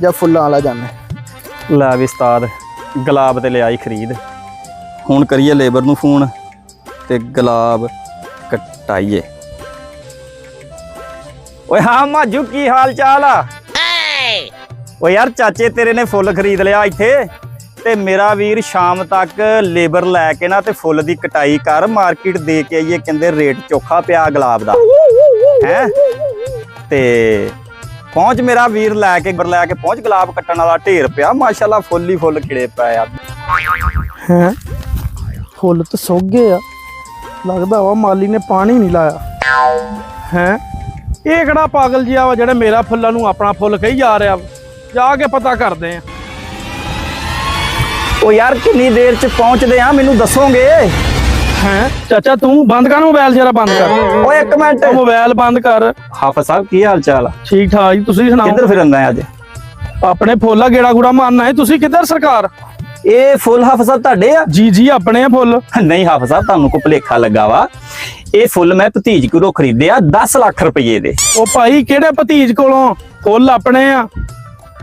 ਜਾਂ ਫੁੱਲਾਂ ਵਾਲਾ ਜਾਣੇ। ਲੈ ਵੀ ਉਸਤਾਦ ਗੁਲਾਬ ਤੇ ਲਿਆਈ ਖਰੀਦ। ਹੁਣ ਕਰੀਏ ਲੇਬਰ ਨੂੰ ਫੋਨ ਤੇ ਗੁਲਾਬ ਕਟਾਈਏ। ਓਏ ਹਾਂ ਮਾਜੂ ਕੀ ਹਾਲ ਚਾਲ ਆ? ਓ ਯਾਰ ਚਾਚੇ ਤੇਰੇ ਨੇ ਫੁੱਲ ਖਰੀਦ ਲਿਆ ਇੱਥੇ ਤੇ ਮੇਰਾ ਵੀਰ ਸ਼ਾਮ ਤੱਕ ਲੇਬਰ ਲੈ ਕੇ ਨਾ ਤੇ ਫੁੱਲ ਦੀ ਕਟਾਈ ਕਰ, ਮਾਰਕੀਟ ਦੇ ਕੇ ਆਈਏ। ਕਹਿੰਦੇ ਰੇਟ ਚੋਖਾ ਪਿਆ ਗੁਲਾਬ ਦਾ ਹੈ। ਤੇ ਪਹੁੰਚ ਮੇਰਾ ਵੀਰ ਲੈ ਕੇ ਪਹੁੰਚ। ਗੁਲਾਬ ਕੱਟਣ ਵਾਲਾ ਢੇਰ ਪਿਆ, ਮਾਸ਼ਾਅੱਲਾ ਫੁੱਲ ਹੀ ਫੁੱਲ ਖਿੜੇ ਪਏ ਆ। ਹੈ ਫੁੱਲ ਤਾਂ ਸੁੱਕ ਗਏ ਆ, ਲੱਗਦਾ ਵਾ ਮਾਲੀ ਨੇ ਪਾਣੀ ਨਹੀਂ ਲਾਇਆ। ਹੈ ਇਹ ਕਿਹੜਾ ਪਾਗਲ ਜਿਹਾ ਵਾ ਜਿਹੜਾ ਮੇਰਾ ਫੁੱਲਾਂ ਨੂੰ ਆਪਣਾ ਫੁੱਲ ਕਹੀ ਜਾ ਰਿਹਾ। ਜਾ ਕੇ ਪਤਾ ਕਰਦੇ ਆ। ਉਹ ਯਾਰ ਕਿੰਨੀ ਦੇਰ ਚ ਪਹੁੰਚਦੇ ਆ, ਮੈਨੂੰ ਦੱਸੋਗੇ? ਹੈ ਚਾਚਾ ਤੂੰ ਬੰਦ ਕਰ ਮੋਬਾਈਲ, ਜਰਾ ਬੰਦ ਕਰ। ਓਏ ਇੱਕ ਮਿੰਟ, ਮੋਬਾਈਲ ਬੰਦ ਕਰ। ਹਾਫਿਜ਼ ਸਾਹਿਬ ਕੀ ਹਾਲ ਚਾਲ ਆ? ਠੀਕ ਠਾਕ ਜੀ, ਤੁਸੀਂ ਸੁਣਾਓ? ਕਿੱਧਰ ਫਿਰਦਾ ਅੱਜ? ਆਪਣੇ ਫੁੱਲ ਆ ਗੇੜਾ ਗੂੜਾ ਮਾਰਨਾ ਹੈ। ਤੁਸੀਂ ਕਿੱਧਰ ਸਰਕਾਰ? ਇਹ ਫੁੱਲ ਹਾਫਿਜ਼ ਸਾਹਿਬ ਤੁਹਾਡੇ ਆ? ਜੀ ਜੀ ਆਪਣੇ ਆ ਫੁੱਲ। ਨਹੀਂ ਹਾਫਿਜ਼ ਸਾਹਿਬ, ਤੁਹਾਨੂੰ ਕੋ ਭੁਲੇਖਾ ਲੱਗਾ ਵਾ। ਇਹ ਫੁੱਲ ਮੈਂ ਭਤੀਜ ਕੋਲੋਂ ਖਰੀਦੇ ਆ 10 ਲੱਖ ਰੁਪਏ ਦੇ। ਉਹ ਭਾਈ ਕਿਹੜੇ ਭਤੀਜ ਕੋਲੋਂ? ਫੁੱਲ ਆਪਣੇ ਆ।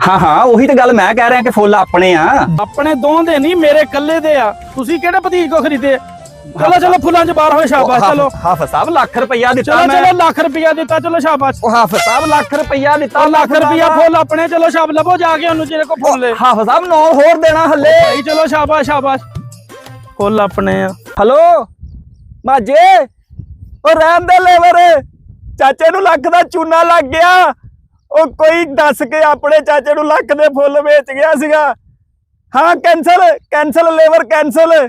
ਹਾਂ ਹਾਂ ਉਹੀ ਤਾਂ ਗੱਲ ਮੈਂ ਕਹਿ ਰਿਹਾ ਕਿ ਫੁੱਲ ਆਪਣੇ ਆ। ਆਪਣੇ ਦੋਹਾਂ ਦੇ ਨਹੀਂ, ਮੇਰੇ ਇਕੱਲੇ ਦੇ ਆ। ਤੁਸੀਂ ਕਿਹੜੇ ਭਤੀਜ ਕੋ ਖਰੀਦੇ? ਚਲੋ ਚਲੋ ਫੁੱਲਾਂ ਚ ਬਾਹਰ ਹੋਏ, ਸ਼ਾਬਾਸ਼। ਚਲੋ ਹਾਫਿਜ਼ ਸਾਹਿਬ ਲੱਖ ਰੁਪਇਆ ਦਿੱਤਾ ਚਲੋ ਮੈਂ। ਚਲੋ ਲੱਖ ਰੁਪਇਆ ਦਿੱਤਾ, ਚਲੋ ਸ਼ਾਬਾਸ਼। ਉਹ ਹਾਫਿਜ਼ ਸਾਹਿਬ ਲੱਖ ਰੁਪਇਆ ਦਿੱਤਾ। ਲੱਖ ਰੁਪਇਆ ਫੁੱਲ ਆਪਣੇ। ਚਲੋ ਸ਼ਾਬ ਲੱਭੋ ਜਾ ਕੇ ਉਹਨੂੰ, ਜਿਹਦੇ ਕੋ ਫੁੱਲ ਹੈ। ਹਾਫਿਜ਼ ਸਾਹਿਬ 9 ਹੋਰ ਦੇਣਾ ਹੱਲੇ। ਭਾਈ ਚਲੋ ਸ਼ਾਬਾਸ਼ ਸ਼ਾਬਾਸ਼, ਫੁੱਲ ਆਪਣੇ ਆ। ਹਲੋ ਮਾਜੇ, ਉਹ ਰਹਿਣ ਦੇ ਲੇਬਰ, ਚਾਚੇ ਨੂੰ ਲੱਖ ਦਾ ਚੂਨਾ ਲੱਗ ਗਿਆ। ਉਹ ਕੋਈ ਦੱਸ ਕੇ ਆਪਣੇ ਚਾਚੇ ਨੂੰ ਲੱਖ ਦੇ ਫੁੱਲ ਵੇਚ ਗਿਆ ਸੀਗਾ। ਹਾਂ ਕੈਂਸਲ ਲੇਬਰ ਕੈਂਸਲ।